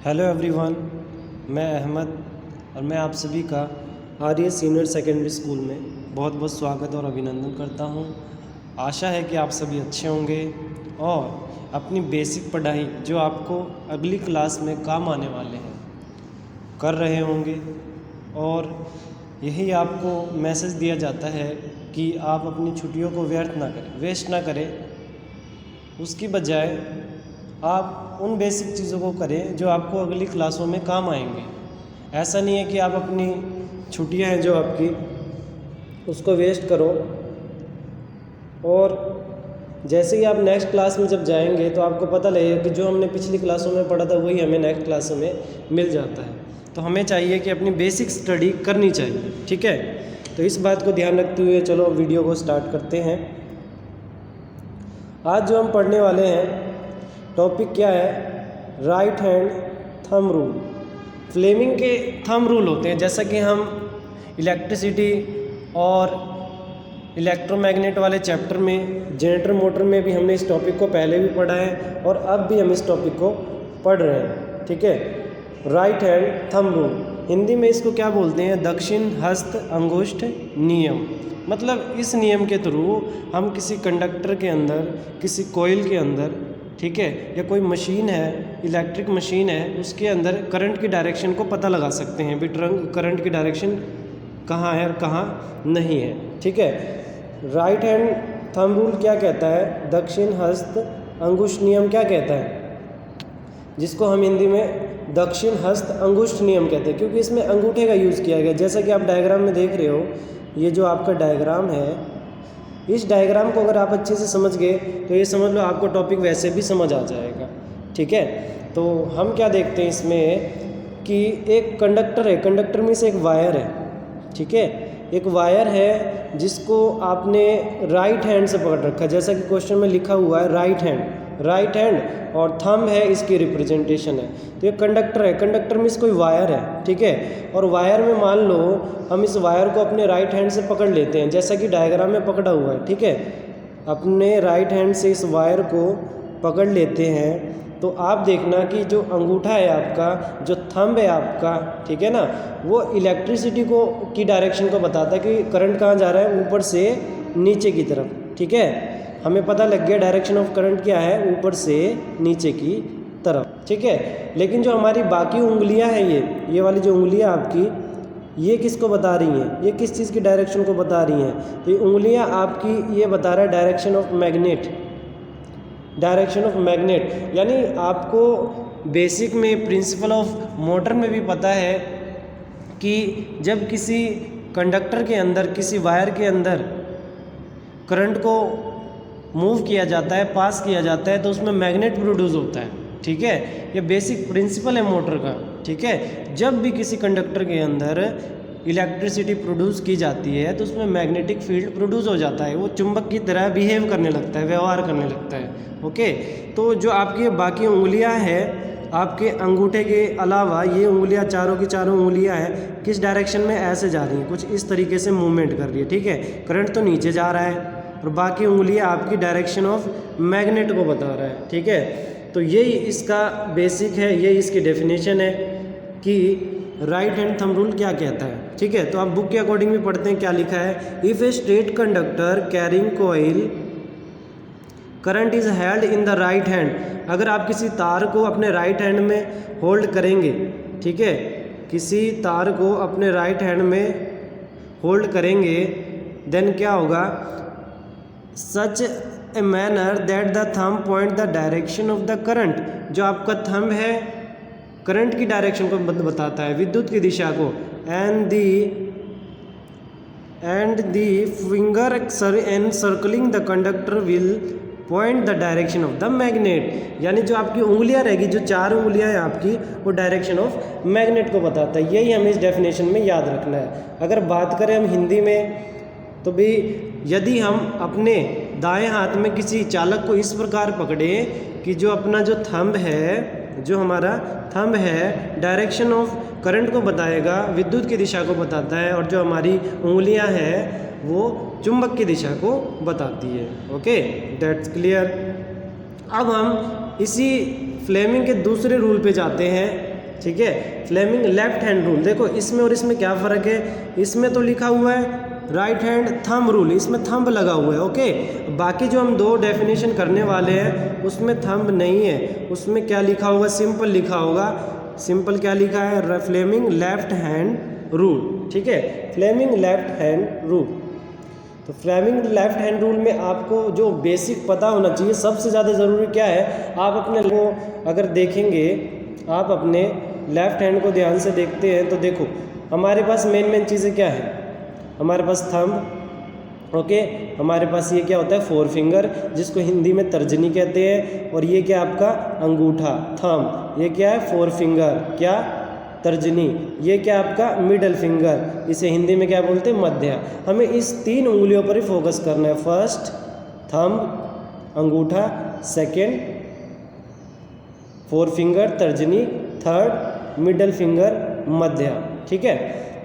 Hello everyone, मैं अहमद और मैं आप सभी का आर्य सीनियर सेकेंडरी स्कूल में बहुत बहुत स्वागत और अभिनंदन करता हूं। आशा है कि आप सभी अच्छे होंगे और अपनी बेसिक पढ़ाई जो आपको अगली क्लास में काम आने वाले हैं कर रहे होंगे। और यही आपको मैसेज दिया जाता है कि आप अपनी छुट्टियों को वेस्ट ना करें। उसकी बजाय आप उन बेसिक चीज़ों को करें जो आपको अगली क्लासों में काम आएंगे। ऐसा नहीं है कि आप अपनी छुट्टियां हैं जो आपकी उसको वेस्ट करो और जैसे ही आप नेक्स्ट क्लास में जब जाएंगे तो आपको पता लगेगा कि जो हमने पिछली क्लासों में पढ़ा था वही हमें नेक्स्ट क्लासों में मिल जाता है। तो हमें चाहिए कि अपनी बेसिक स्टडी करनी चाहिए, ठीक है। तो इस बात को ध्यान रखते हुए चलो वीडियो को स्टार्ट करते हैं। आज जो हम पढ़ने वाले हैं टॉपिक क्या है, right hand thumb rule. Fleming के थंब रूल होते हैं, जैसा कि हम इलेक्ट्रिसिटी और इलेक्ट्रोमैग्नेट वाले चैप्टर में जनरेटर मोटर में भी हमने इस टॉपिक को पहले भी पढ़ा है और अब भी हम इस टॉपिक को पढ़ रहे हैं, ठीक है। Right hand thumb rule, Hindi में इसको क्या बोलते हैं, दक्षिण हस्त अंगुष्ठ नियम। मतलब इस नियम के थ्रू हम किसी कंडक्टर के अंदर, किसी कॉइल के अंदर, ठीक है, या कोई मशीन है, इलेक्ट्रिक मशीन है, उसके अंदर करंट की डायरेक्शन को पता लगा सकते हैं भी करंट की डायरेक्शन कहाँ है और कहाँ नहीं है, ठीक है। राइट हैंड थंब रूल क्या कहता है, दक्षिण हस्त अंगुष्ठ नियम क्या कहता है, जिसको हम हिंदी में दक्षिण हस्त अंगुष्ठ नियम कहते हैं, क्योंकि इसमें अंगूठे का यूज़ किया गया। जैसा कि आप डायग्राम में देख रहे हो, ये जो आपका डायग्राम है, इस डायग्राम को अगर आप अच्छे से समझ गए तो ये समझ लो आपको टॉपिक वैसे भी समझ आ जाएगा, ठीक है। तो हम क्या देखते हैं इसमें कि एक कंडक्टर है, कंडक्टर में से एक वायर है, ठीक है। एक वायर है जिसको आपने राइट हैंड से पकड़ रखा है, जैसा कि क्वेश्चन में लिखा हुआ है राइट हैंड और थंब है इसकी रिप्रेजेंटेशन है। तो ये कंडक्टर है, कंडक्टर में कोई वायर है, ठीक है। और वायर में मान लो हम इस वायर को अपने राइट हैंड से पकड़ लेते हैं, जैसा कि डायग्राम में पकड़ा हुआ है, ठीक है। अपने राइट हैंड से इस वायर को पकड़ लेते हैं तो आप देखना कि जो अंगूठा है आपका, जो थंब है आपका, ठीक है ना, वो इलेक्ट्रिसिटी की डायरेक्शन को बताता है कि करंट कहाँ जा रहा है, ऊपर से नीचे की तरफ, ठीक है। हमें पता लग गया डायरेक्शन ऑफ करंट क्या है, ऊपर से नीचे की तरफ, ठीक है। लेकिन जो हमारी बाकी उंगलियां हैं, ये वाली जो उंगलियां आपकी, ये किसको बता रही हैं, ये किस चीज़ की डायरेक्शन को बता रही हैं। तो ये उंगलियां आपकी ये बता रहा है डायरेक्शन ऑफ मैग्नेट। यानी आपको बेसिक में प्रिंसिपल ऑफ मोटर में भी पता है कि जब किसी कंडक्टर के अंदर, किसी वायर के अंदर करंट को मूव किया जाता है, पास किया जाता है, तो उसमें मैग्नेट प्रोड्यूस होता है, ठीक है। ये बेसिक प्रिंसिपल है मोटर का, ठीक है। जब भी किसी कंडक्टर के अंदर इलेक्ट्रिसिटी प्रोड्यूस की जाती है तो उसमें मैग्नेटिक फील्ड प्रोड्यूस हो जाता है, वो चुंबक की तरह बिहेव करने लगता है, व्यवहार करने लगता है, ओके। तो जो आपकी बाकी उंगलियां हैं, आपके अंगूठे के अलावा ये उंगलियां, चारों की चारों उंगलियां हैं, किस डायरेक्शन में ऐसे जा रही हैं, कुछ इस तरीके से मूवमेंट कर रही है, ठीक है। करंट तो नीचे जा रहा है और बाकी उंगलियां आपकी डायरेक्शन ऑफ मैग्नेट को बता रहा है, ठीक है। तो यही इसका बेसिक है, यही इसकी डेफिनेशन है कि राइट हैंड थंब रूल क्या कहता है, ठीक है। तो आप बुक के अकॉर्डिंग भी पढ़ते हैं, क्या लिखा है, if a straight conductor carrying coil current is held in the right hand. अगर आप किसी तार को अपने राइट हैंड में होल्ड करेंगे, ठीक है, किसी तार को अपने राइट हैंड में होल्ड करेंगे, देन क्या होगा, such a manner that the thumb point the direction of the current. जो आपका थंब है करंट की डायरेक्शन को बताता है, विद्युत की दिशा को, and the finger and circling the conductor will point the direction of the magnet. यानी जो आपकी उंगलियां रहेगी, जो चार उंगलियां हैं आपकी, वो डायरेक्शन ऑफ मैग्नेट को बताता है। यही हमें इस डेफिनेशन में याद रखना है। अगर बात करें हम हिंदी में, तो भी यदि हम अपने दाएं हाथ में किसी चालक को इस प्रकार पकड़े कि जो अपना जो थंब है, जो हमारा थंब है डायरेक्शन ऑफ करंट को बताएगा, विद्युत की दिशा को बताता है, और जो हमारी उंगलियां हैं वो चुंबक की दिशा को बताती है, ओके, दैट्स क्लियर। अब हम इसी फ्लेमिंग के दूसरे रूल पे जाते हैं ठीक है। फ्लेमिंग लेफ्ट हैंड रूल, देखो इसमें और इसमें क्या फ़र्क है, इसमें तो लिखा हुआ है राइट हैंड थंब रूल, इसमें थंब लगा हुआ है, ओके। बाकी जो हम दो डेफिनेशन करने वाले हैं उसमें थंब नहीं है, उसमें क्या लिखा होगा, सिंपल लिखा होगा। सिंपल क्या लिखा है, फ्लेमिंग लेफ्ट हैंड रूल, ठीक है, फ्लेमिंग लेफ्ट हैंड रूल। तो फ्लेमिंग लेफ्ट हैंड रूल में आपको जो बेसिक पता होना चाहिए, सबसे ज़्यादा ज़रूरी क्या है, आप अपने को अगर देखेंगे, आप अपने लेफ्ट हैंड को ध्यान से देखते हैं तो देखो हमारे पास मेन चीज़ें क्या है, हमारे पास थंब, ओके, हमारे पास ये क्या होता है फोर फिंगर जिसको हिंदी में तर्जनी कहते हैं, और ये क्या आपका अंगूठा थंब, ये क्या है फोर फिंगर, क्या तर्जनी, ये क्या आपका मिडल फिंगर, इसे हिंदी में क्या बोलते हैं मध्य। हमें इस 3 उंगलियों पर ही फोकस करना है, फर्स्ट थंब अंगूठा, सेकेंड फोर फिंगर तर्जनी, थर्ड मिडल फिंगर मध्य, ठीक है,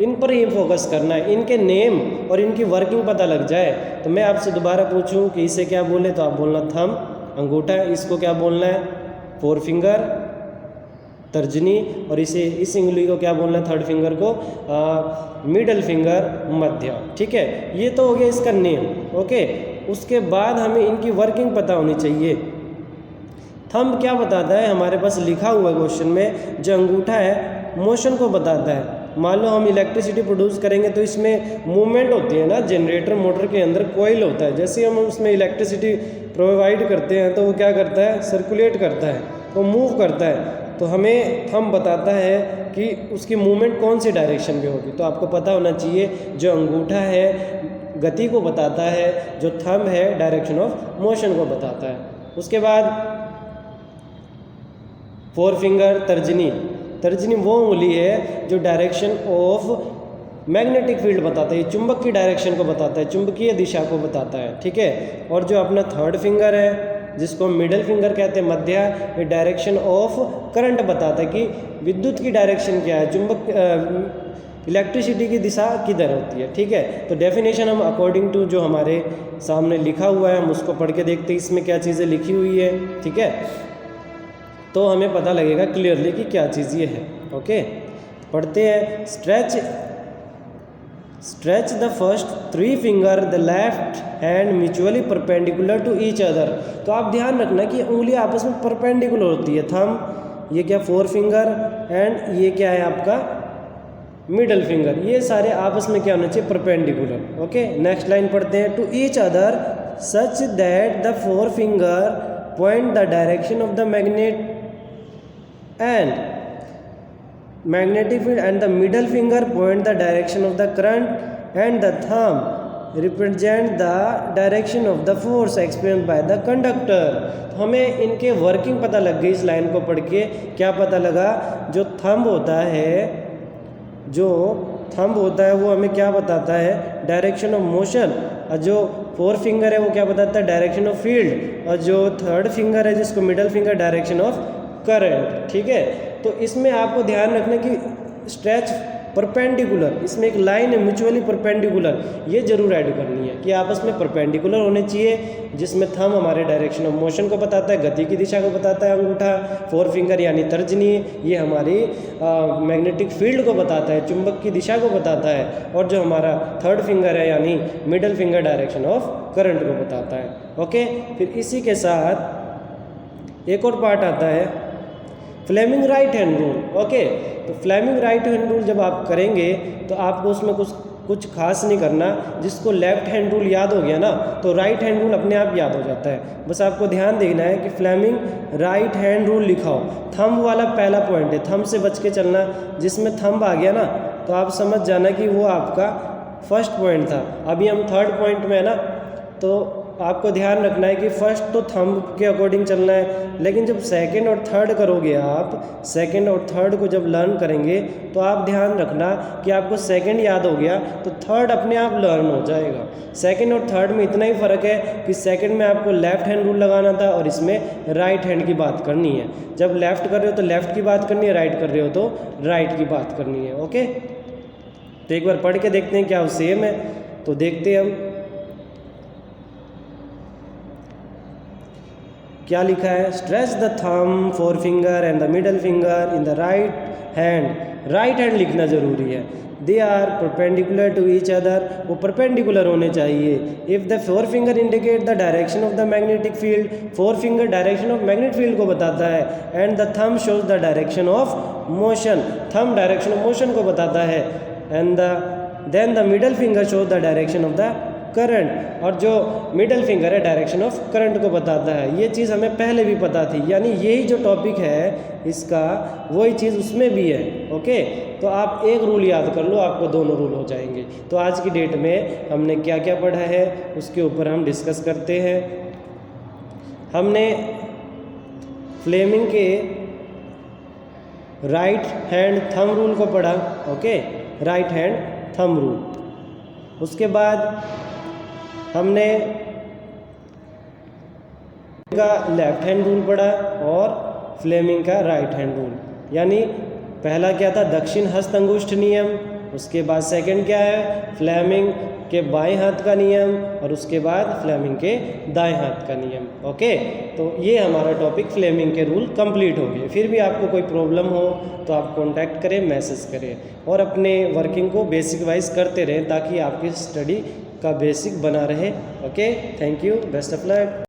इन पर ही फोकस करना है। इनके नेम और इनकी वर्किंग पता लग जाए तो मैं आपसे दोबारा पूछूं कि इसे क्या बोले तो आप बोलना थंब अंगूठा, इसको क्या बोलना है फोर फिंगर तर्जनी, और इसे इस उंगली को क्या बोलना है थर्ड फिंगर को मिडल फिंगर मध्य, ठीक है। ये तो हो गया इसका नेम, ओके। उसके बाद हमें इनकी वर्किंग पता होनी चाहिए। थंब क्या बताता है, हमारे पास लिखा हुआ है क्वेश्चन में, जो अंगूठा है मोशन को बताता है। मान लो हम इलेक्ट्रिसिटी प्रोड्यूस करेंगे तो इसमें मूवमेंट होती है ना, जनरेटर मोटर के अंदर कोयल होता है, जैसे हम उसमें इलेक्ट्रिसिटी प्रोवाइड करते हैं तो वो क्या करता है सर्कुलेट करता है, वो मूव करता है। तो हमें थंब बताता है कि उसकी मूवमेंट कौन सी डायरेक्शन में होगी। तो आपको पता होना चाहिए जो अंगूठा है गति को बताता है, जो थंब है डायरेक्शन ऑफ मोशन को बताता है। उसके बाद फोर फिंगर तर्जनी, तर्जनी वो उंगली है जो डायरेक्शन ऑफ मैग्नेटिक फील्ड बताता है, चुंबक की डायरेक्शन को बताता है, चुंबकीय दिशा को बताता है, ठीक है। और जो अपना थर्ड फिंगर है जिसको मिडल फिंगर कहते हैं मध्य, ये डायरेक्शन ऑफ करंट बताता है कि विद्युत की डायरेक्शन क्या है, चुंबक इलेक्ट्रिसिटी की दिशा किधर होती है, ठीक है। तो डेफिनेशन हम अकॉर्डिंग टू जो हमारे सामने लिखा हुआ है हम उसको पढ़ के देखते हैं इसमें क्या चीज़ें लिखी हुई है, ठीक है। तो हमें पता लगेगा क्लियरली कि क्या चीज़ ये है, ओके। पढ़ते हैं, stretch the first 3 finger the left hand mutually perpendicular to each other. तो आप ध्यान रखना कि उंगलियां आपस में परपेंडिकुलर होती है, थंब ये क्या फोर फिंगर एंड ये क्या है आपका मिडल फिंगर, ये सारे आपस में क्या होना चाहिए परपेंडिकुलर, ओके। नेक्स्ट लाइन पढ़ते हैं, to each other such that the four finger point the direction of the magnet and magnetic field and the middle finger point the direction of the current and the thumb represent the direction of the force experienced by the conductor। तो हमें इनके working पता लग गई इस line को पढ़ के। क्या पता लगा, जो थंब होता है, जो थंब होता है वो हमें क्या बताता है डायरेक्शन ऑफ मोशन, और जो फोर फिंगर है वो क्या बताता है डायरेक्शन ऑफ फील्ड, और जो थर्ड फिंगर है जिसको middle finger direction of current, ठीक है। तो इसमें आपको ध्यान रखना कि स्ट्रेच परपेंडिकुलर, इसमें एक लाइन है म्यूचुअली परपेंडिकुलर, ये जरूर ऐड करनी है कि आपस में परपेंडिकुलर होने चाहिए, जिसमें थंब हमारे डायरेक्शन ऑफ मोशन को बताता है, गति की दिशा को बताता है अंगूठा, फोर फिंगर यानी तर्जनी ये हमारी मैग्नेटिक फील्ड को बताता है, चुंबक की दिशा को बताता है, और जो हमारा थर्ड फिंगर है यानी middle finger direction of current को बताता है, ओके। फिर इसी के साथ एक और पार्ट आता है Fleming right hand rule, okay. तो फ्लेमिंग राइट हैंड रूल जब आप करेंगे तो आपको उसमें कुछ खास नहीं करना, जिसको लेफ्ट हैंड रूल याद हो गया ना तो राइट हैंड रूल अपने आप याद हो जाता है। बस आपको ध्यान देना है कि फ्लेमिंग राइट हैंड रूल लिखा हो, थंब वाला पहला पॉइंट है, थंब से बच के चलना, जिसमें थंब आ गया ना तो आप समझ जाना कि वो आपका फर्स्ट पॉइंट था। अभी हम थर्ड पॉइंट में है ना, तो आपको ध्यान रखना है कि फर्स्ट तो थंब के अकॉर्डिंग चलना है, लेकिन जब सेकंड और थर्ड करोगे, आप सेकंड और थर्ड को जब लर्न करेंगे तो आप ध्यान रखना कि आपको सेकंड याद हो गया तो थर्ड अपने आप लर्न हो जाएगा। सेकंड और थर्ड में इतना ही फ़र्क है कि सेकंड में आपको लेफ्ट हैंड रूल लगाना था और इसमें राइट हैंड की बात करनी है। जब लेफ्ट कर रहे हो तो लेफ्ट की बात करनी है, राइट कर रहे हो तो राइट की बात करनी है, ओके। तो एक बार पढ़ के देखते हैं क्या वो सेम है, तो देखते हैं हम। क्या लिखा है, stretch the thumb, four finger and the middle finger in the right hand. Right hand लिखना ज़रूरी है। They are perpendicular to each other, वो परपेंडिकुलर होने चाहिए। If the four finger indicate the direction of the magnetic field, four finger direction of magnetic field को बताता है। And the thumb shows the direction of motion, thumb direction of motion को बताता है। And then the middle finger shows the direction of the current, और जो middle finger है direction of current को बताता है। ये चीज़ हमें पहले भी पता थी, यानी यही जो टॉपिक है इसका वही चीज़ उसमें भी है। ओके, तो आप एक रूल याद कर लो, आपको दोनों रूल हो जाएंगे। तो आज की डेट में हमने क्या क्या पढ़ा है उसके ऊपर हम डिस्कस करते हैं। हमने फ्लेमिंग के राइट हैंड थंब रूल को पढ़ा। Okay, right hand thumb rule. उसके बाद हमने का लेफ्ट हैंड रूल पढ़ा और फ्लेमिंग का राइट हैंड रूल। यानी पहला क्या था, दक्षिण हस्त अंगुष्ठ नियम। उसके बाद सेकंड क्या है, फ्लेमिंग के बाएं हाथ का नियम, और उसके बाद फ्लेमिंग के दाएं हाथ का नियम। ओके, तो ये हमारा टॉपिक फ्लेमिंग के रूल कंप्लीट हो गए। फिर भी आपको कोई प्रॉब्लम हो तो आप कांटेक्ट करें, मैसेज करें, और अपने वर्किंग को बेसिक वाइज करते रहें ताकि आपकी स्टडी का बेसिक बना रहे। Okay, thank you, best of luck.